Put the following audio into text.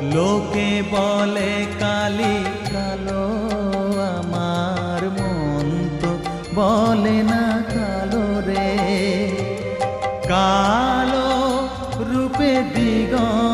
লোকে বলে কালি কালো, আমার মন তো বলে না কালো রে। কালো রূপে দিগন্ত